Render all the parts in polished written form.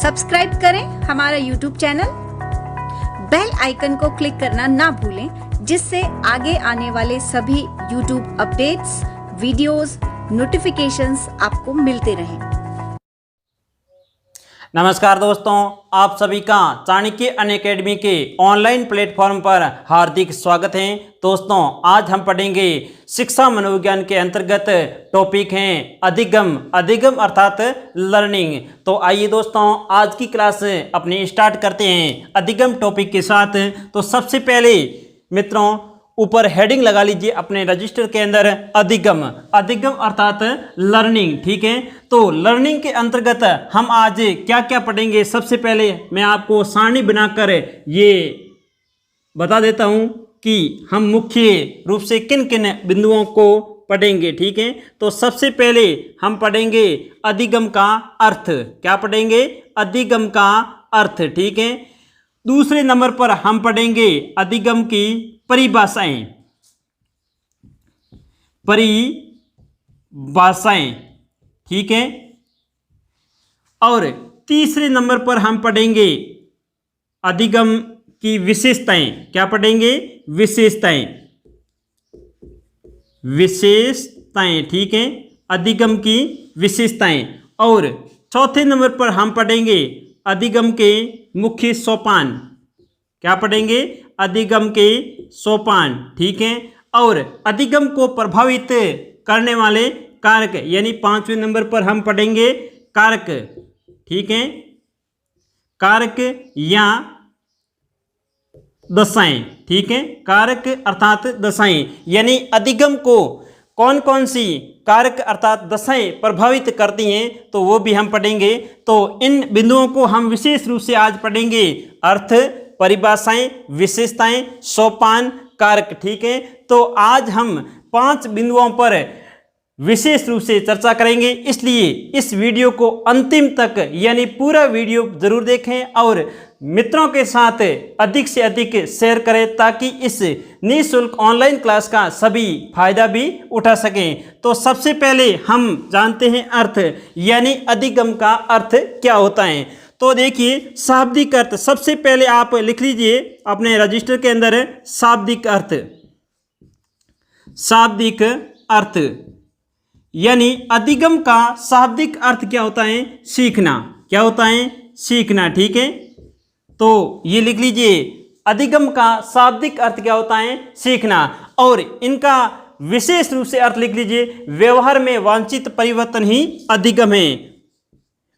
Subscribe करें हमारा YouTube channel, bell icon को क्लिक करना ना भूलें, जिससे आगे आने वाले सभी यूट्यूब अपडेट्स, वीडियोस, नोटिफिकेशंस आपको मिलते रहें। नमस्कार दोस्तों, आप सभी का चाणक्य अनअकैडमी के ऑनलाइन प्लेटफॉर्म पर हार्दिक स्वागत है। दोस्तों, आज हम पढ़ेंगे शिक्षा मनोविज्ञान के अंतर्गत टॉपिक हैं अधिगम अर्थात लर्निंग। तो आइए दोस्तों, आज की क्लास अपनी स्टार्ट करते हैं अधिगम टॉपिक के साथ। तो सबसे पहले मित्रों, ऊपर हेडिंग लगा लीजिए अपने रजिस्टर के अंदर अधिगम अर्थात लर्निंग। ठीक है, तो लर्निंग के अंतर्गत हम आज क्या क्या पढ़ेंगे, सबसे पहले मैं आपको सारणी बनाकर ये बता देता हूं कि हम मुख्य रूप से किन किन बिंदुओं को पढ़ेंगे। ठीक है, तो सबसे पहले हम पढ़ेंगे अधिगम का अर्थ। क्या पढ़ेंगे? अधिगम का अर्थ। ठीक है, दूसरे नंबर पर हम पढ़ेंगे अधिगम की परिभाषाएं। ठीक है, और तीसरे नंबर पर हम पढ़ेंगे अधिगम की विशेषताएं। क्या पढ़ेंगे? विशेषताएं। ठीक है, अधिगम की विशेषताएं। और चौथे नंबर पर हम पढ़ेंगे अधिगम के मुख्य सोपान। क्या पढ़ेंगे? अधिगम के सोपान। ठीक है, और अधिगम को प्रभावित करने वाले कारक, यानी पांचवें नंबर पर हम पढ़ेंगे कारक। ठीक है, कारक या दशाएं। ठीक है, कारक अर्थात दशाएं, यानी अधिगम को कौन कौन सी कारक अर्थात दशाएं प्रभावित करती हैं, तो वो भी हम पढ़ेंगे। तो इन बिंदुओं को हम विशेष रूप से आज पढ़ेंगे: अर्थ, परिभाषाएं, विशेषताएं, सोपान, कारक। ठीक है, तो आज हम 5 बिंदुओं पर विशेष रूप से चर्चा करेंगे, इसलिए इस वीडियो को अंतिम तक यानी पूरा वीडियो जरूर देखें और मित्रों के साथ अधिक से अधिक शेयर करें, ताकि इस निःशुल्क ऑनलाइन क्लास का सभी फायदा भी उठा सकें। तो सबसे पहले हम जानते हैं अर्थ, यानी अधिगम का अर्थ क्या होता है। तो देखिए, शाब्दिक अर्थ सबसे पहले आप लिख लीजिए अपने रजिस्टर के अंदर। शाब्दिक अर्थ यानी अधिगम का शाब्दिक अर्थ क्या होता है? सीखना। क्या होता है? सीखना। ठीक है, तो ये लिख लीजिए, अधिगम का शाब्दिक अर्थ क्या होता है? सीखना। और इनका विशेष रूप से अर्थ लिख लीजिए, व्यवहार में वांछित परिवर्तन ही अधिगम है।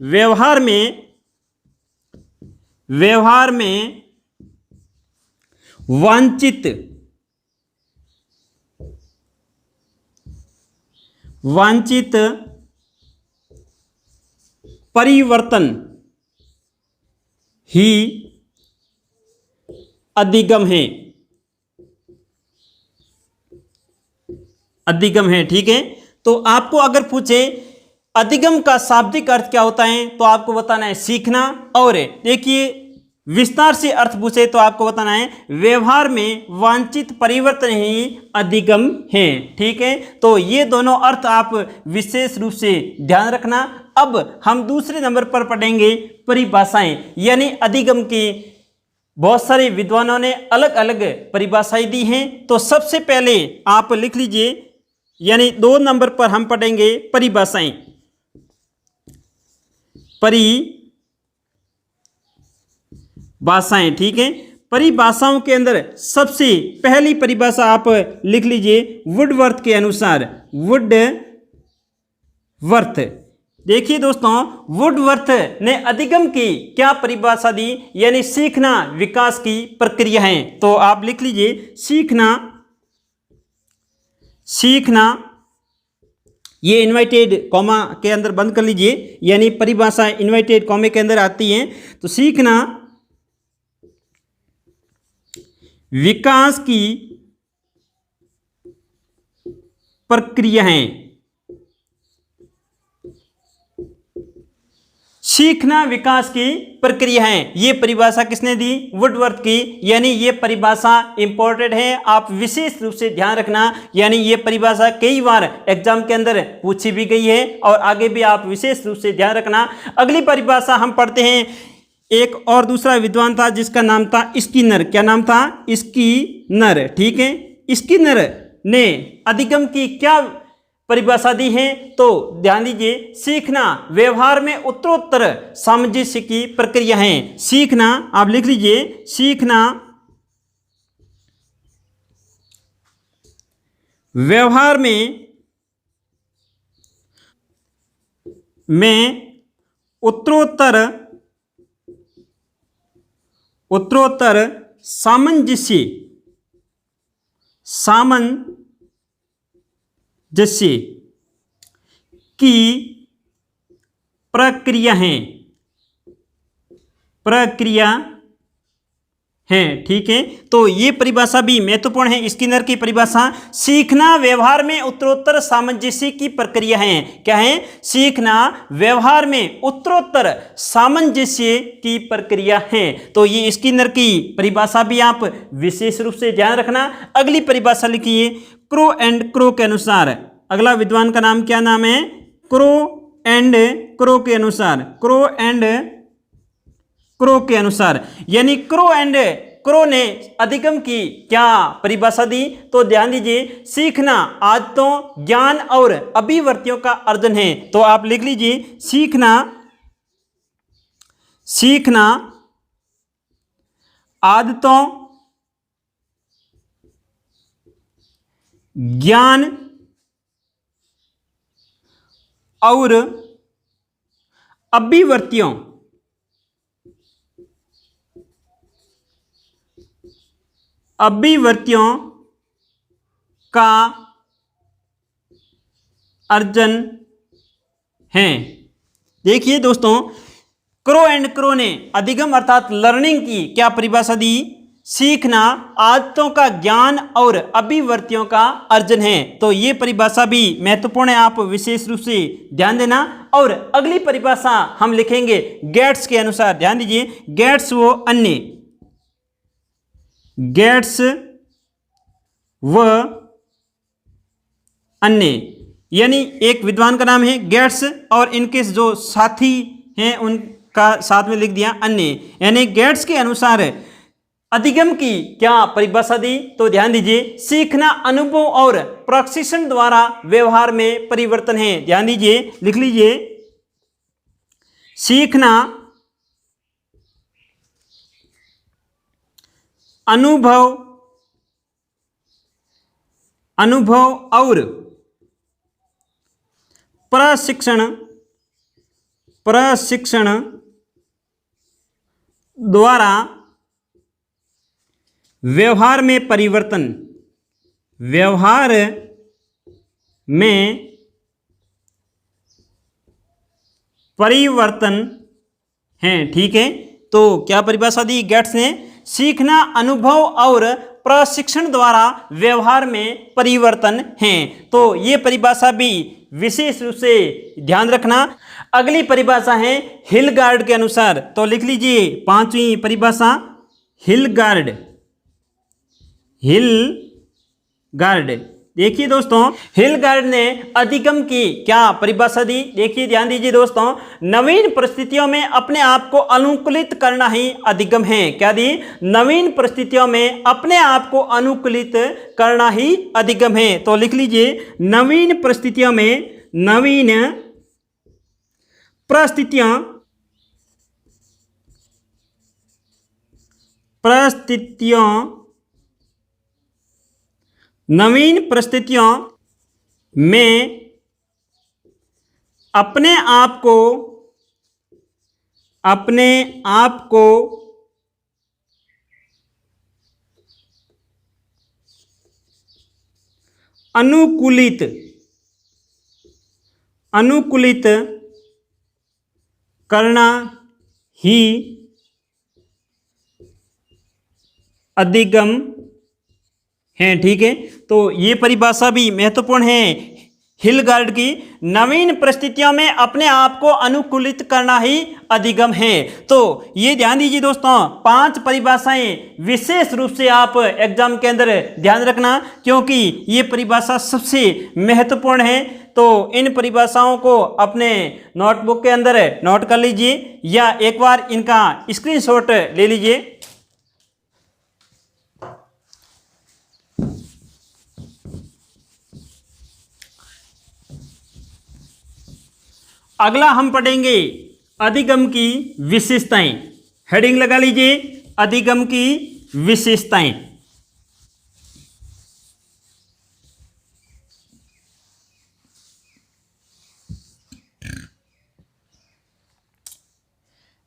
व्यवहार में वांछित परिवर्तन ही अधिगम है। ठीक है, तो आपको अगर पूछे अधिगम का शाब्दिक अर्थ क्या होता है, तो आपको बताना है सीखना। और देखिए, विस्तार से अर्थ पूछे तो आपको बताना है व्यवहार में वांछित परिवर्तन ही अधिगम है। ठीक है, तो ये दोनों अर्थ आप विशेष रूप से ध्यान रखना। अब हम दूसरे नंबर पर पढ़ेंगे परिभाषाएं, यानी अधिगम की बहुत सारे विद्वानों ने अलग अलग परिभाषाएं दी हैं। तो सबसे पहले आप लिख लीजिए, यानी 2 नंबर पर हम पढ़ेंगे परिभाषाएं। ठीक है, परिभाषाओं के अंदर सबसे पहली परिभाषा आप लिख लीजिए वुडवर्थ के अनुसार। वुडवर्थ, देखिए दोस्तों, वुडवर्थ ने अधिगम की क्या परिभाषा दी, यानी सीखना विकास की प्रक्रिया है। तो आप लिख लीजिए सीखना, ये इन्वर्टेड कॉमा के अंदर बंद कर लीजिए, यानी परिभाषा इन्वर्टेड कॉमे के अंदर आती है। तो सीखना विकास की प्रक्रिया है। सीखना विकास की प्रक्रिया है। ये परिभाषा किसने दी? वुडवर्थ की। यानी ये परिभाषा इंपॉर्टेंट है, आप विशेष रूप से ध्यान रखना। यानी ये परिभाषा कई बार एग्जाम के अंदर पूछी भी गई है और आगे भी आप विशेष रूप से ध्यान रखना। अगली परिभाषा हम पढ़ते हैं। एक और दूसरा विद्वान था जिसका नाम था स्किनर। क्या नाम था? स्किनर। ठीक है, स्किनर ने अधिगम की क्या परिभाषा दी है? तो ध्यान दीजिए, सीखना व्यवहार में उत्तरोत्तर सामंजस्य की प्रक्रिया है। सीखना, आप लिख लीजिए, सीखना व्यवहार में उत्तरोत्तर सामंजस्य की प्रक्रिया है। ठीक है, तो ये परिभाषा भी महत्वपूर्ण है। स्किनर की परिभाषा, सीखना व्यवहार में उत्तरोत्तर सामंजस्य की प्रक्रिया है। क्या है? सीखना व्यवहार में उत्तरोत्तर सामंजस्य की प्रक्रिया है। तो ये स्किनर की परिभाषा भी आप विशेष रूप से ध्यान रखना। अगली परिभाषा लिखिए, क्रो एंड क्रो के अनुसार। अगला विद्वान का नाम क्या नाम है? क्रो एंड क्रो के अनुसार। क्रो एंड क्रो के अनुसार, यानी क्रो एंड क्रो ने अधिगम की क्या परिभाषा दी? तो ध्यान दीजिए, सीखना आदतों, ज्ञान और अभिव्यक्तियों का अर्जन है। तो आप लिख लीजिए, सीखना आदतों, ज्ञान और अभिव्यक्तियों का अर्जन है। देखिए दोस्तों, क्रो एंड क्रो ने अधिगम अर्थात लर्निंग की क्या परिभाषा दी? सीखना आदतों का ज्ञान और अभिव्यक्तियों का अर्जन है। तो ये परिभाषा भी महत्वपूर्ण है, आप विशेष रूप से ध्यान देना। और अगली परिभाषा हम लिखेंगे गेट्स के अनुसार। ध्यान दीजिए, गेट्स व अन्य, गेट्स व अन्य, यानी एक विद्वान का नाम है गेट्स और इनके जो साथी हैं उनका साथ में लिख दिया अन्य। यानी गेट्स के अनुसार अधिगम की क्या परिभाषा दी? तो ध्यान दीजिए, सीखना अनुभव और प्रशिक्षण द्वारा व्यवहार में परिवर्तन है। ध्यान दीजिए, लिख लीजिए, सीखना अनुभव और प्रशिक्षण द्वारा व्यवहार में परिवर्तन है। ठीक है, तो क्या परिभाषा दी गेट्स ने? सीखना अनुभव और प्रशिक्षण द्वारा व्यवहार में परिवर्तन है। तो ये परिभाषा भी विशेष रूप से ध्यान रखना। अगली परिभाषा है हिलगार्ड के अनुसार। तो लिख लीजिए, पांचवी परिभाषा हिलगार्ड। देखिए दोस्तों, हिलगार्ड ने अधिगम की क्या परिभाषा दी? देखिए, ध्यान दीजिए दोस्तों, नवीन परिस्थितियों में अपने आप को अनुकूलित करना ही अधिगम है। क्या दी? नवीन परिस्थितियों में अपने आप को अनुकूलित करना ही अधिगम है। तो लिख लीजिए, नवीन परिस्थितियों नवीन परिस्थितियों में अपने आप को अनुकूलित करना ही अधिगम है। ठीक है, तो ये परिभाषा भी महत्वपूर्ण है। हिलगार्ड की नवीन परिस्थितियों में अपने आप को अनुकूलित करना ही अधिगम है। तो ये ध्यान दीजिए दोस्तों, 5 परिभाषाएं विशेष रूप से आप एग्जाम के अंदर ध्यान रखना, क्योंकि ये परिभाषा सबसे महत्वपूर्ण है। तो इन परिभाषाओं को अपने नोटबुक के अंदर नोट कर लीजिए या एक बार इनका स्क्रीनशॉट ले लीजिए। अगला हम पढ़ेंगे अधिगम की विशेषताएं। हेडिंग लगा लीजिए, अधिगम की विशेषताएं।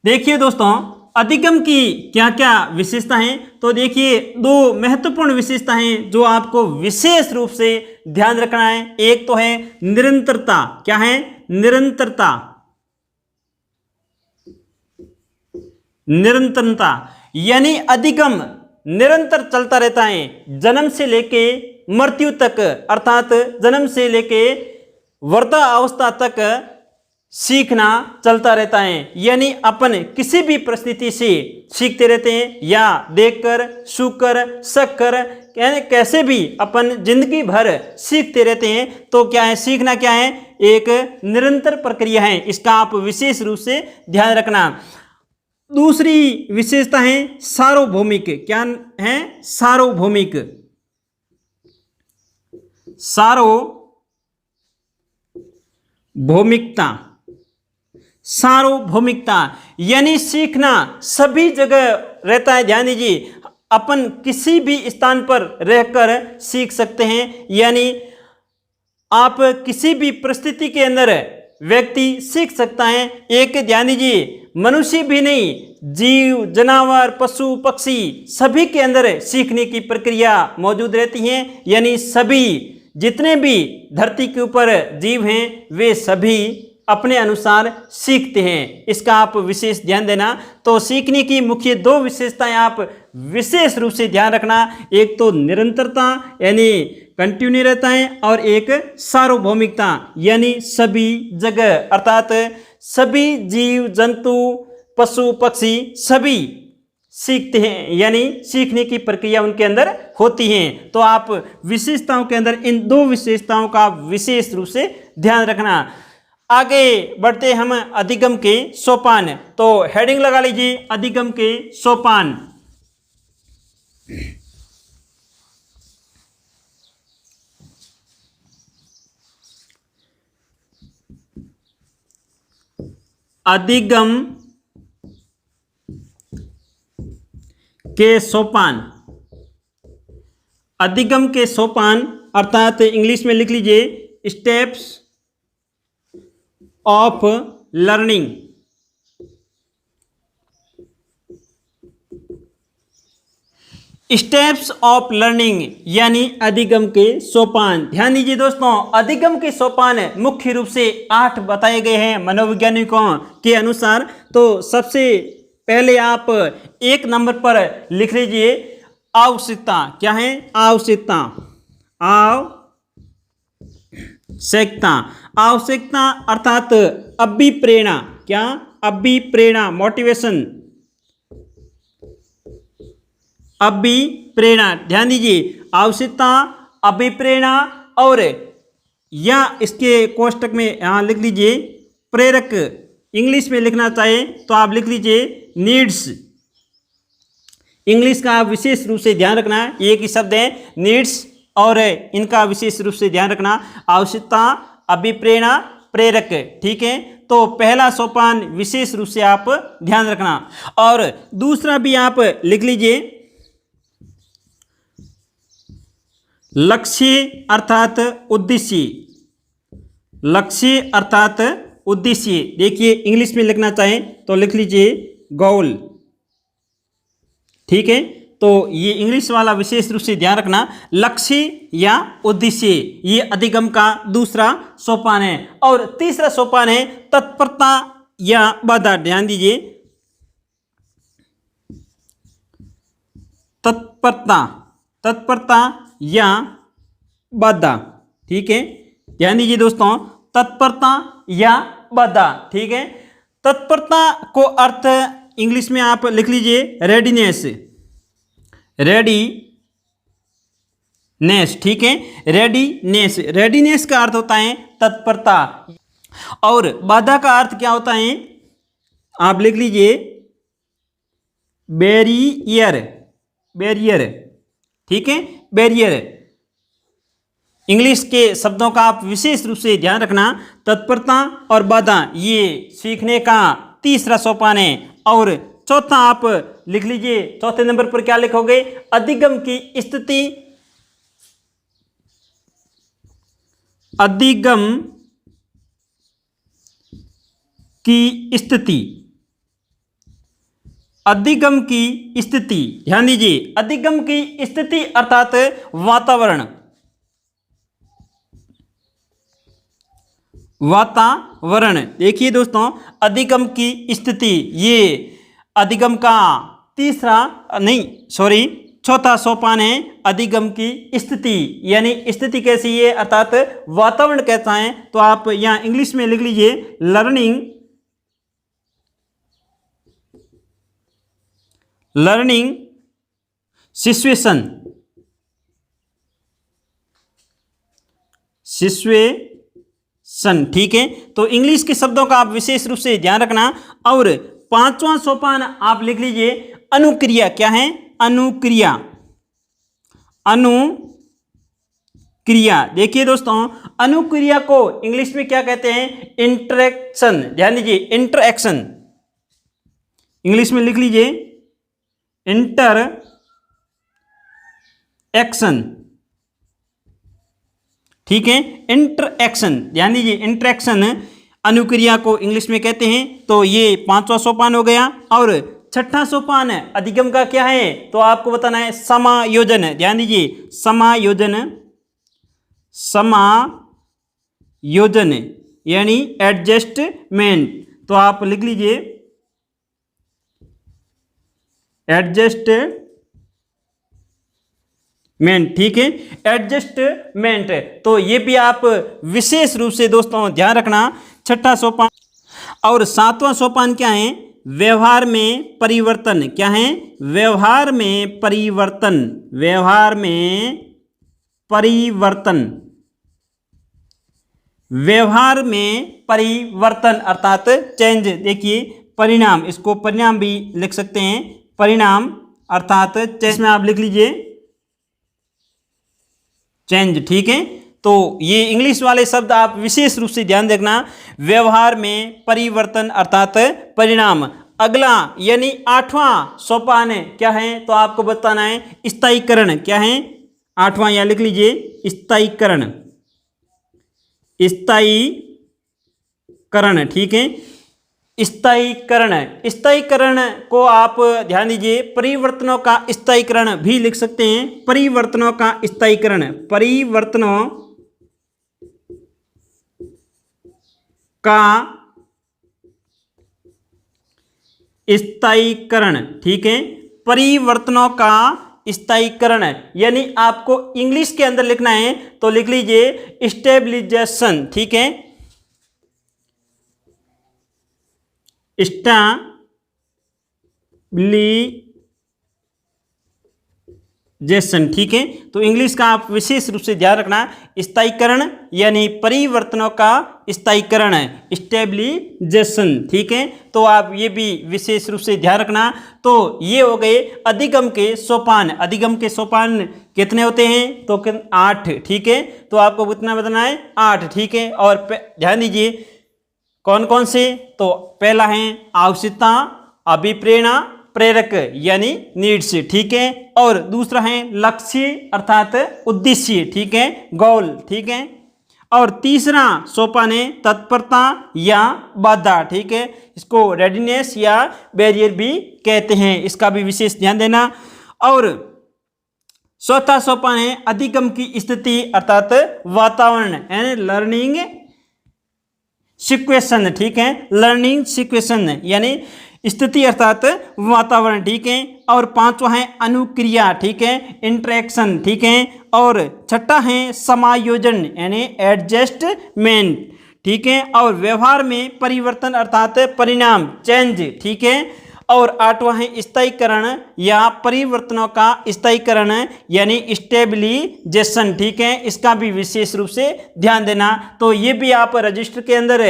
देखिए दोस्तों, अधिगम की क्या क्या विशेषता है। तो देखिए, 2 महत्वपूर्ण विशेषता हैं जो आपको विशेष रूप से ध्यान रखना है। एक तो है निरंतरता। क्या है? निरंतरता। निरंतरता यानी अधिगम निरंतर चलता रहता है, जन्म से लेके मृत्यु तक, अर्थात जन्म से लेके वृद्धावस्था तक सीखना चलता रहता है। यानी अपन किसी भी परिस्थिति से सीखते रहते हैं, या देखकर, सुनकर, सककर, यानी कैसे भी अपन जिंदगी भर सीखते रहते हैं। तो क्या है? सीखना क्या है? एक निरंतर प्रक्रिया है। इसका आप विशेष रूप से ध्यान रखना। दूसरी विशेषता है सार्वभौमिक। क्या है? सार्वभौमिक। सार्वभौमिकता। सार्वभौमिकता यानी सीखना सभी जगह रहता है। ध्यान दीजिए, अपन किसी भी स्थान पर रहकर सीख सकते हैं। यानी आप किसी भी परिस्थिति के अंदर व्यक्ति सीख सकता है। एक ध्यान दीजिए, मनुष्य भी नहीं, जीव, जानवर, पशु, पक्षी सभी के अंदर सीखने की प्रक्रिया मौजूद रहती है। यानी सभी जितने भी धरती के ऊपर जीव हैं वे सभी अपने अनुसार सीखते हैं। इसका आप विशेष ध्यान देना। तो सीखने की मुख्य 2 विशेषताएं आप विशेष रूप से ध्यान रखना। एक तो निरंतरता यानी कंटिन्यू रहता है, और एक सार्वभौमिकता यानी सभी जगह, अर्थात सभी जीव जंतु पशु पक्षी सभी सीखते हैं, यानी सीखने की प्रक्रिया उनके अंदर होती है। तो आप विशेषताओं के अंदर इन 2 विशेषताओं का विशेष रूप से ध्यान रखना। आगे बढ़ते हम अधिगम के सोपान। तो हेडिंग लगा लीजिए, अधिगम के सोपान। अधिगम के सोपान। अधिगम के सोपान अर्थात इंग्लिश में लिख लीजिए steps of learning. Steps of learning यानी अधिगम के सोपान। ध्यान दीजिए दोस्तों, अधिगम के सोपान मुख्य रूप से 8 बताए गए हैं मनोवैज्ञानिकों के अनुसार। तो सबसे पहले आप 1 नंबर पर लिख लीजिए आवश्यकता। क्या है? आवश्यकता। आवश्यकता। आवश्यकता अर्थात अभिप्रेरणा। क्या? अभिप्रेरणा, मोटिवेशन, अभिप्रेरणा। ध्यान दीजिए, आवश्यकता, अभिप्रेरणा, और या इसके कोष्टक में यहाँ लिख लीजिए प्रेरक। इंग्लिश में लिखना चाहे तो आप लिख लीजिए नीड्स। इंग्लिश का आप विशेष रूप से ध्यान रखना, एक ही शब्द है नीड्स, और इनका विशेष रूप से ध्यान रखना आवश्यकता, अभिप्रेरणा, प्रेरक। ठीक है, तो पहला सोपान विशेष रूप से आप ध्यान रखना। और दूसरा भी आप लिख लीजिए लक्ष्य अर्थात उद्देश्य। लक्ष्य अर्थात उद्देश्य। देखिए इंग्लिश में लिखना चाहें तो लिख लीजिए गोल। ठीक है, तो ये इंग्लिश वाला विशेष रूप से ध्यान रखना, लक्ष्य या उद्देश्य, ये अधिगम का दूसरा सोपान है। और तीसरा सोपान है तत्परता या बाधा। ध्यान दीजिए, तत्परता, तत्परता या बाधा। ठीक है, ध्यान दीजिए दोस्तों, तत्परता या बाधा। ठीक है, तत्परता को अर्थ इंग्लिश में आप लिख लीजिए रेडीनेस, रेडीनेस। ठीक है, रेडीनेस, रेडीनेस का अर्थ होता है तत्परता। और बाधा का अर्थ क्या होता है, आप लिख लीजिए बैरियर, बैरियर। ठीक है, बैरियर। इंग्लिश के शब्दों का आप विशेष रूप से ध्यान रखना। तत्परता और बाधा ये सीखने का तीसरा सोपान है। और चौथा आप लिख लीजिए, चौथे नंबर पर क्या लिखोगे, अधिगम की स्थिति, अधिगम की स्थिति, अधिगम की स्थिति। ध्यान दीजिए, अधिगम की स्थिति अर्थात वातावरण, वातावरण। देखिए दोस्तों, अधिगम की स्थिति ये अधिगम का चौथा सोपान है। अधिगम की स्थिति यानी स्थिति कैसी है अर्थात वातावरण कैसा है। तो आप यहां इंग्लिश में लिख लीजिए लर्निंग सिचुएशन, ठीक है। तो इंग्लिश के शब्दों का आप विशेष रूप से ध्यान रखना। और पांचवां सोपान आप लिख लीजिए अनुक्रिया। क्या है, अनुक्रिया, अनुक्रिया। देखिए दोस्तों, अनुक्रिया को इंग्लिश में क्या कहते हैं, इंटरेक्शन। ध्यान दीजिए, इंटरएक्शन, इंग्लिश में लिख लीजिए इंटर एक्शन। ठीक है, इंटरएक्शन। ध्यान दीजिए, इंटरएक्शन अनुक्रिया को इंग्लिश में कहते हैं। तो ये पांचवा सोपान हो गया। और छठा सोपान अधिगम का क्या है, तो आपको बताना है समायोजन। ध्यान दीजिए, समायोजन, समायोजन यानी एडजस्टमेंट। तो आप लिख लीजिए एडजस्टमेंट। ठीक है, एडजस्टमेंट। तो ये भी आप विशेष रूप से दोस्तों ध्यान रखना, छठा सोपान। और सातवां सोपान क्या है, व्यवहार में परिवर्तन। क्या है, व्यवहार में परिवर्तन, व्यवहार में परिवर्तन, व्यवहार में परिवर्तन अर्थात चेंज। देखिए परिणाम, इसको परिणाम भी लिख सकते हैं, परिणाम अर्थात चेंज में आप लिख लीजिए चेंज। ठीक है, तो ये इंग्लिश वाले शब्द आप विशेष रूप से ध्यान रखना, व्यवहार में परिवर्तन अर्थात परिणाम। अगला यानी आठवां सोपान क्या है, तो आपको बताना है स्थायीकरण। क्या है, आठवां यहां लिख लीजिए स्थायीकरण, स्थायीकरण। ठीक है, स्थायीकरण, स्थायीकरण को आप ध्यान दीजिए परिवर्तनों का स्थायीकरण भी लिख सकते हैं, परिवर्तनों का स्थायीकरण, परिवर्तनों का स्थायीकरण। ठीक है, परिवर्तनों का स्थायीकरण यानी आपको इंग्लिश के अंदर लिखना है तो लिख लीजिए स्टेबलाइजेशन। ठीक है, स्टेबलाइजेशन। ठीक है, तो इंग्लिश का आप विशेष रूप से ध्यान रखना, स्थायीकरण यानी परिवर्तनों का स्थायीकरण है, स्टेबलाइजेशन। ठीक है, तो आप ये भी विशेष रूप से ध्यान रखना। तो ये हो गए अधिगम के सोपान। अधिगम के सोपान कितने होते हैं, तो 8। ठीक है, तो आपको कितना बताना है, 8। ठीक है, और ध्यान दीजिए कौन कौन से, तो पहला है आवश्यकता, अभिप्रेरणा, प्रेरक यानी नीड्स। ठीक है, और दूसरा है लक्ष्य अर्थात उद्देश्य। ठीक है, गोल। ठीक है, और तीसरा सोपान है तत्परता या बाधा। ठीक है, इसको रेडीनेस या बैरियर भी कहते हैं, इसका भी विशेष ध्यान देना। और चौथा सोपान है अधिगम की स्थिति अर्थात वातावरण यानी लर्निंग सिचुएशन। ठीक है, लर्निंग सिचुएशन यानी स्थिति अर्थात वातावरण, ठीक है। और पांचवा है अनुक्रिया, ठीक है, इंटरेक्शन, ठीक है। और छठा है समायोजन यानी एडजस्टमेंट, ठीक है। और व्यवहार में परिवर्तन अर्थात परिणाम, चेंज, ठीक है। और आठवां है स्थायीकरण या परिवर्तनों का स्थायीकरण यानी स्टेबलाइजेशन, ठीक है। इसका भी विशेष रूप से ध्यान देना। तो ये भी आप रजिस्टर के अंदर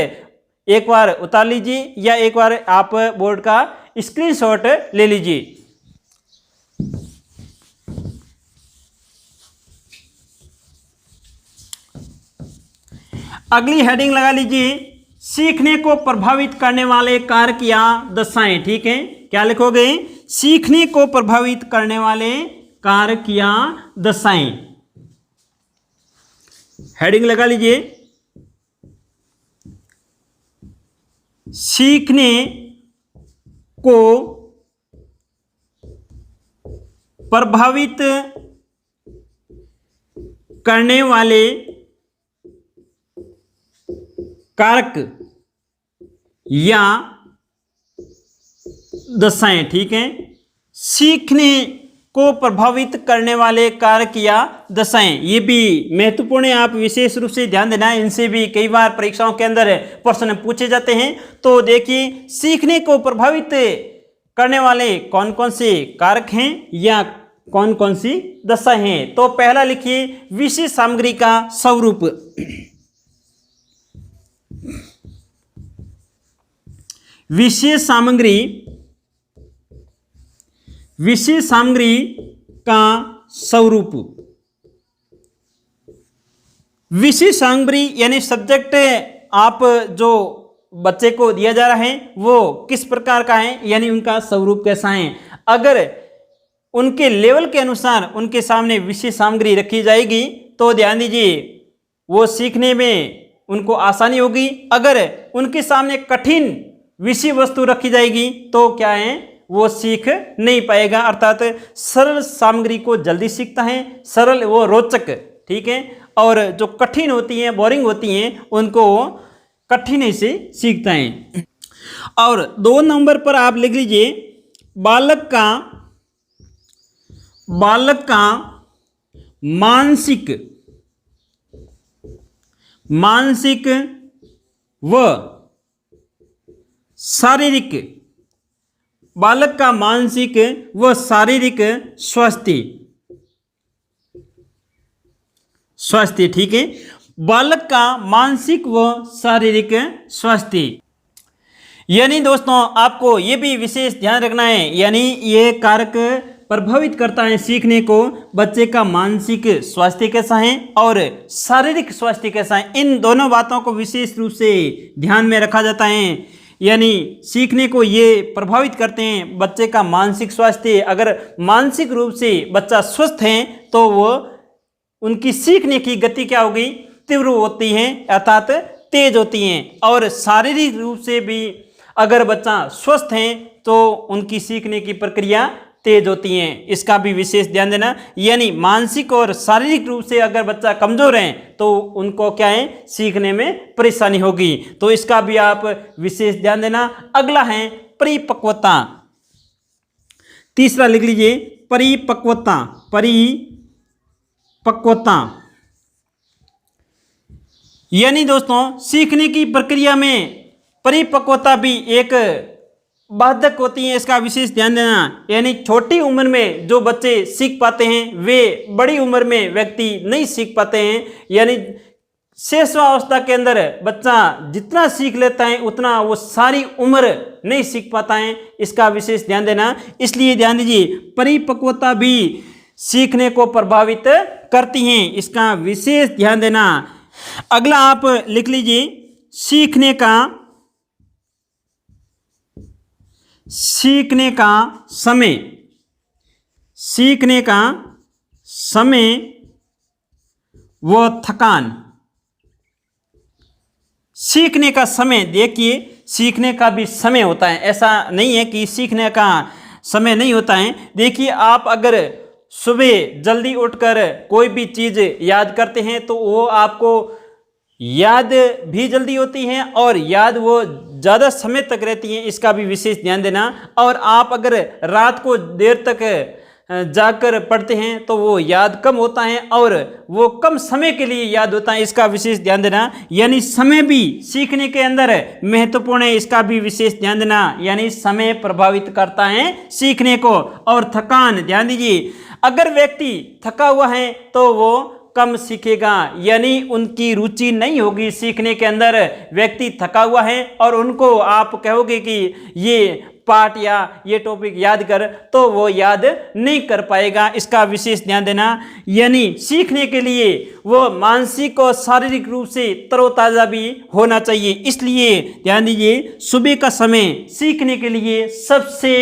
एक बार उतार लीजिए या एक बार आप बोर्ड का स्क्रीनशॉट ले लीजिए। अगली हेडिंग लगा लीजिए, सीखने को प्रभावित करने वाले कारक या दशाएं, ठीक है। क्या लिखोगे? सीखने को प्रभावित करने वाले कारक या दशाएं। हेडिंग लगा लीजिए, सीखने को प्रभावित करने वाले कारक या दशाएं, ठीक है। सीखने को प्रभावित करने वाले कारक या दशाएं, ये भी महत्वपूर्ण है, आप विशेष रूप से ध्यान देना। इनसे भी कई बार परीक्षाओं के अंदर प्रश्न पूछे जाते हैं। तो देखिए, सीखने को प्रभावित करने वाले कौन कौन से कारक हैं या कौन कौन सी दशाएं हैं। तो पहला लिखिए, विषय सामग्री का स्वरूप। विषय सामग्री का स्वरूप। विषय सामग्री यानी सब्जेक्ट आप जो बच्चे को दिया जा रहा है वो किस प्रकार का है, यानी उनका स्वरूप कैसा है। अगर उनके लेवल के अनुसार उनके सामने विषय सामग्री रखी जाएगी तो ध्यान दीजिए वो सीखने में उनको आसानी होगी। अगर उनके सामने कठिन विषय वस्तु रखी जाएगी तो क्या है, वो सीख नहीं पाएगा। अर्थात सरल सामग्री को जल्दी सीखता है, सरल वो रोचक, ठीक है। और जो कठिन होती हैं, बोरिंग होती हैं, उनको कठिनाई से सीखता है। और 2 नंबर पर आप लिख लीजिए, बालक का मानसिक व शारीरिक, बालक का मानसिक व शारीरिक स्वास्थ्य, ठीक है। बालक का मानसिक व शारीरिक स्वास्थ्य, यानी दोस्तों आपको ये भी विशेष ध्यान रखना है, यानी ये कारक प्रभावित करता है सीखने को। बच्चे का मानसिक स्वास्थ्य कैसा है और शारीरिक स्वास्थ्य कैसा है, इन दोनों बातों को विशेष रूप से ध्यान में रखा जाता है। यानी सीखने को ये प्रभावित करते हैं बच्चे का मानसिक स्वास्थ्य। अगर मानसिक रूप से बच्चा स्वस्थ है तो वो उनकी सीखने की गति क्या होगी, तीव्र होती है अर्थात तेज होती हैं। और शारीरिक रूप से भी अगर बच्चा स्वस्थ है तो उनकी सीखने की प्रक्रिया तेज होती हैं। इसका भी विशेष ध्यान देना। यानी मानसिक और शारीरिक रूप से अगर बच्चा कमजोर है तो उनको क्या है, सीखने में परेशानी होगी। तो इसका भी आप विशेष ध्यान देना। अगला है परिपक्वता। तीसरा लिख लीजिए, परिपक्वता। यानी दोस्तों सीखने की प्रक्रिया में परिपक्वता भी एक बाधक होती है, इसका विशेष ध्यान देना। यानी छोटी उम्र में जो बच्चे सीख पाते हैं वे बड़ी उम्र में व्यक्ति नहीं सीख पाते हैं। यानी शेषावस्था के अंदर बच्चा जितना सीख लेता है उतना वो सारी उम्र नहीं सीख पाता है, इसका विशेष ध्यान देना। इसलिए ध्यान दीजिए, परिपक्वता भी सीखने को प्रभावित करती हैं, इसका विशेष ध्यान देना। अगला आप लिख लीजिए, सीखने का समय व थकान। सीखने का समय, देखिए सीखने का भी समय होता है, ऐसा नहीं है कि सीखने का समय नहीं होता है। देखिए आप अगर सुबह जल्दी उठकर कोई भी चीज़ याद करते हैं तो वो आपको याद भी जल्दी होती हैं और याद वो ज़्यादा समय तक रहती हैं, इसका भी विशेष ध्यान देना। और आप अगर रात को देर तक जाकर पढ़ते हैं तो वो याद कम होता है और वो कम समय के लिए याद होता है, इसका विशेष ध्यान देना। यानी समय भी सीखने के अंदर महत्वपूर्ण है, इसका भी विशेष ध्यान देना। यानी समय प्रभावित करता है सीखने को। और थकान, ध्यान दीजिए, अगर व्यक्ति थका हुआ है तो वो कम सीखेगा, यानी उनकी रुचि नहीं होगी सीखने के अंदर। व्यक्ति थका हुआ है और उनको आप कहोगे कि ये पाठ या ये टॉपिक याद कर, तो वो याद नहीं कर पाएगा, इसका विशेष ध्यान देना। यानी सीखने के लिए वो मानसिक और शारीरिक रूप से तरोताज़ा भी होना चाहिए। इसलिए ध्यान दीजिए, सुबह का समय सीखने के लिए सबसे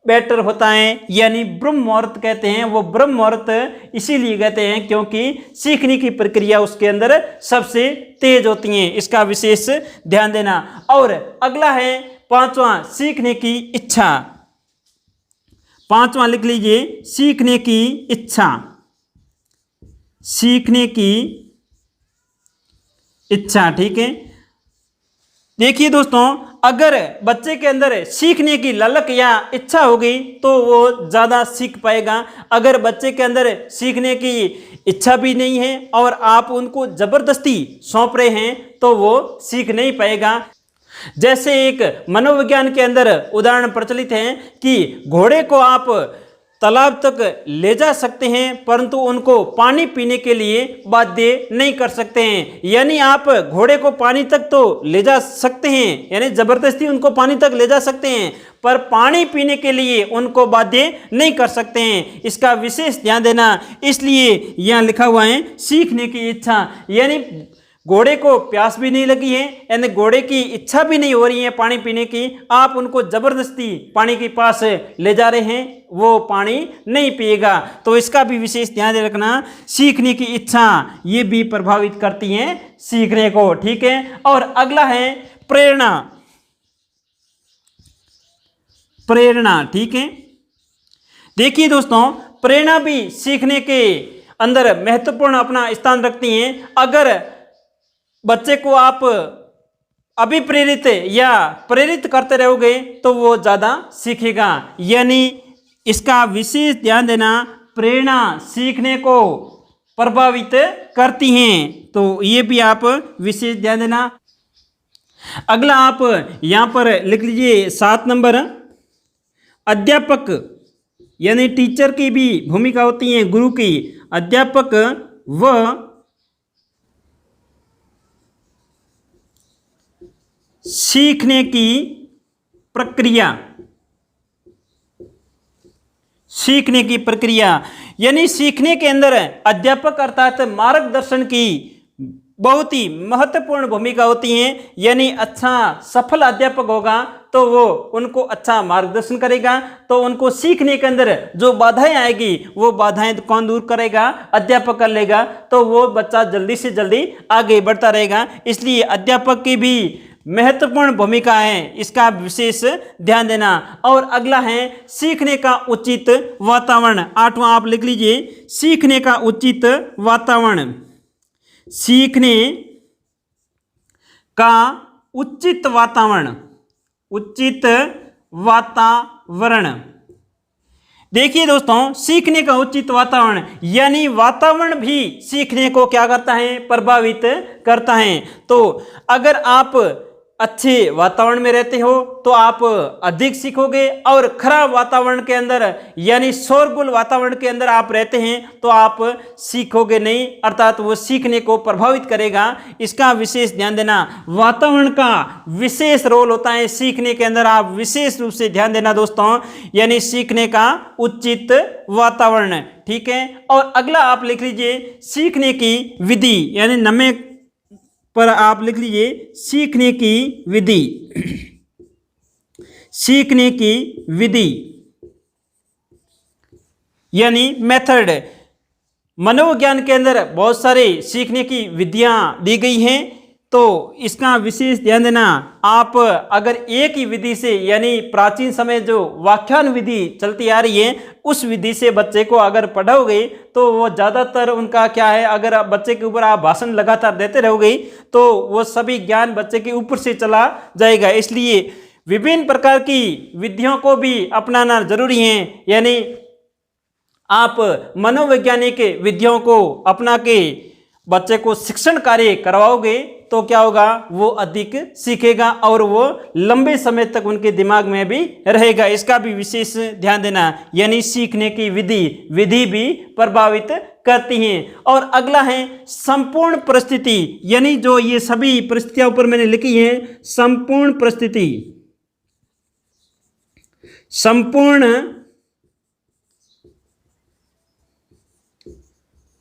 बेटर होता है, यानी ब्रह्म मुहूर्त कहते हैं। वो ब्रह्म मुहूर्त इसीलिए कहते हैं क्योंकि सीखने की प्रक्रिया उसके अंदर सबसे तेज होती है, इसका विशेष ध्यान देना। और अगला है पांचवा, सीखने की इच्छा। पांचवा लिख लीजिए, सीखने की इच्छा। सीखने की इच्छा, ठीक है। देखिए दोस्तों, अगर बच्चे के अंदर सीखने की ललक या इच्छा होगी तो वो ज़्यादा सीख पाएगा। अगर बच्चे के अंदर सीखने की इच्छा भी नहीं है और आप उनको ज़बरदस्ती सौंप रहे हैं तो वो सीख नहीं पाएगा। जैसे एक मनोविज्ञान के अंदर उदाहरण प्रचलित है कि घोड़े को आप तालाब तक ले जा सकते हैं परंतु उनको पानी पीने के लिए बाध्य नहीं कर सकते हैं। यानी आप घोड़े को पानी तक तो ले जा सकते हैं, यानी जबरदस्ती उनको पानी तक ले जा सकते हैं, पर पानी पीने के लिए उनको बाध्य नहीं कर सकते हैं, इसका विशेष ध्यान देना। इसलिए यहाँ लिखा हुआ है सीखने की इच्छा, यानी घोड़े को प्यास भी नहीं लगी है, यानी घोड़े की इच्छा भी नहीं हो रही है पानी पीने की, आप उनको जबरदस्ती पानी के पास ले जा रहे हैं, वो पानी नहीं पिएगा। तो इसका भी विशेष ध्यान रखना। सीखने की इच्छा ये भी प्रभावित करती है सीखने को, ठीक है। और अगला है प्रेरणा। प्रेरणा, ठीक है। देखिए दोस्तों, प्रेरणा भी सीखने के अंदर महत्वपूर्ण अपना स्थान रखती है। अगर बच्चे को आप अभिप्रेरित या प्रेरित करते रहोगे तो वो ज़्यादा सीखेगा, यानी इसका विशेष ध्यान देना। प्रेरणा सीखने को प्रभावित करती हैं, तो ये भी आप विशेष ध्यान देना। अगला आप यहाँ पर लिख लीजिए 7 नंबर, अध्यापक, यानी टीचर की भी भूमिका होती है, गुरु की। अध्यापक व सीखने की प्रक्रिया। सीखने की प्रक्रिया यानी सीखने के अंदर अध्यापक अर्थात मार्गदर्शन की बहुत ही महत्वपूर्ण भूमिका होती है। यानी अच्छा सफल अध्यापक होगा तो वो उनको अच्छा मार्गदर्शन करेगा, तो उनको सीखने के अंदर जो बाधाएं आएगी वो बाधाएं कौन दूर करेगा, अध्यापक कर लेगा, तो वो बच्चा जल्दी से जल्दी आगे बढ़ता रहेगा। इसलिए अध्यापक की भी महत्वपूर्ण भूमिका है, इसका विशेष ध्यान देना। और अगला है सीखने का उचित वातावरण। 8वां आप लिख लीजिए, सीखने का उचित वातावरण। सीखने का उचित वातावरण। उचित वातावरण। देखिए दोस्तों, सीखने का उचित वातावरण यानी वातावरण भी सीखने को क्या करता है, प्रभावित करता है। तो अगर आप अच्छे वातावरण में रहते हो तो आप अधिक सीखोगे, और खराब वातावरण के अंदर यानी शोरगुल वातावरण के अंदर आप रहते हैं तो आप सीखोगे नहीं, अर्थात वो सीखने को प्रभावित करेगा। इसका विशेष ध्यान देना। वातावरण का विशेष रोल होता है सीखने के अंदर, आप विशेष रूप से ध्यान देना दोस्तों, यानी सीखने का उचित वातावरण, ठीक है। और अगला आप लिख लीजिए सीखने की विधि, यानी 9 पर आप लिख लीजिए सीखने की विधि। सीखने की विधि यानी मेथड। मनोविज्ञान के अंदर बहुत सारे सीखने की विधियां दी गई हैं, तो इसका विशेष ध्यान देना। आप अगर एक ही विधि से यानी प्राचीन समय जो व्याख्यान विधि चलती आ रही है उस विधि से बच्चे को अगर पढ़ाओगे तो वो ज़्यादातर उनका क्या है, अगर आप बच्चे के ऊपर आप भाषण लगातार देते रहोगे तो वो सभी ज्ञान बच्चे के ऊपर से चला जाएगा। इसलिए विभिन्न प्रकार की विधियों को भी अपनाना जरूरी है। यानी आप मनोवैज्ञानिक विधियों को अपना के बच्चे को शिक्षण कार्य करवाओगे तो क्या होगा, वो अधिक सीखेगा और वो लंबे समय तक उनके दिमाग में भी रहेगा। इसका भी विशेष ध्यान देना। यानी सीखने की विधि भी प्रभावित करती हैं। और अगला है संपूर्ण परिस्थिति, यानी जो ये सभी परिस्थितियां ऊपर मैंने लिखी हैं, संपूर्ण परिस्थिति, संपूर्ण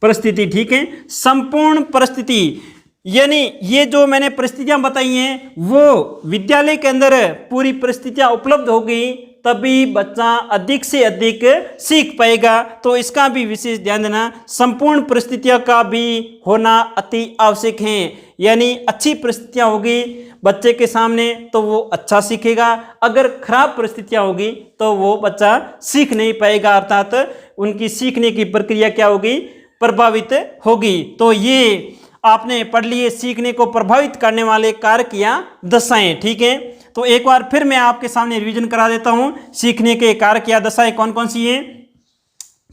परिस्थिति, ठीक है, संपूर्ण परिस्थिति, यानी ये जो मैंने परिस्थितियां बताई हैं वो विद्यालय के अंदर पूरी परिस्थितियां उपलब्ध होगी तभी बच्चा अधिक से अधिक सीख पाएगा। तो इसका भी विशेष ध्यान देना। संपूर्ण परिस्थितियों का भी होना अति आवश्यक है। यानी अच्छी परिस्थितियां होगी बच्चे के सामने तो वो अच्छा सीखेगा, अगर खराब परिस्थितियां होगी तो वो बच्चा सीख नहीं पाएगा, अर्थात उनकी सीखने की प्रक्रिया क्या होगी, प्रभावित होगी। तो ये आपने पढ़ लिए सीखने को प्रभावित करने वाले कारक या दशाएं, ठीक है। तो एक बार फिर मैं आपके सामने रिवीजन करा देता हूं। सीखने के कारक या दशाएं कौन कौन सी हैं।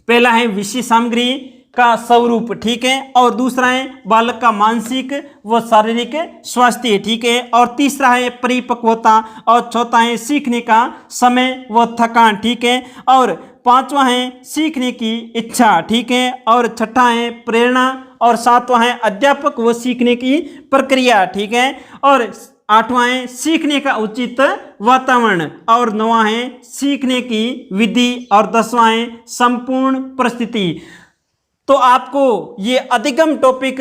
पहला है विषय सामग्री का स्वरूप, ठीक है, और दूसरा है बालक का मानसिक व शारीरिक स्वास्थ्य, ठीक है, और तीसरा है परिपक्वता, और चौथा है सीखने का समय व थकान, ठीक है, और पांचवा है सीखने की इच्छा, ठीक है, और छठा है प्रेरणा, और सातवां है अध्यापक व सीखने की प्रक्रिया, ठीक है, और आठवां है सीखने का उचित वातावरण, और नौवां है सीखने की विधि, और 10वां है संपूर्ण परिस्थिति। तो आपको ये अधिगम टॉपिक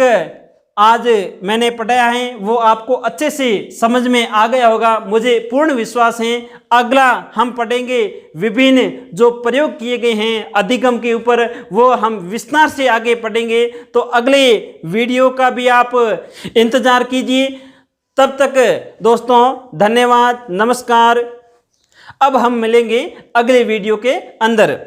आज मैंने पढ़ाया है वो आपको अच्छे से समझ में आ गया होगा, मुझे पूर्ण विश्वास है। अगला हम पढ़ेंगे विभिन्न जो प्रयोग किए गए हैं अधिगम के ऊपर, वो हम विस्तार से आगे पढ़ेंगे। तो अगले वीडियो का भी आप इंतजार कीजिए। तब तक दोस्तों धन्यवाद, नमस्कार। अब हम मिलेंगे अगले वीडियो के अंदर।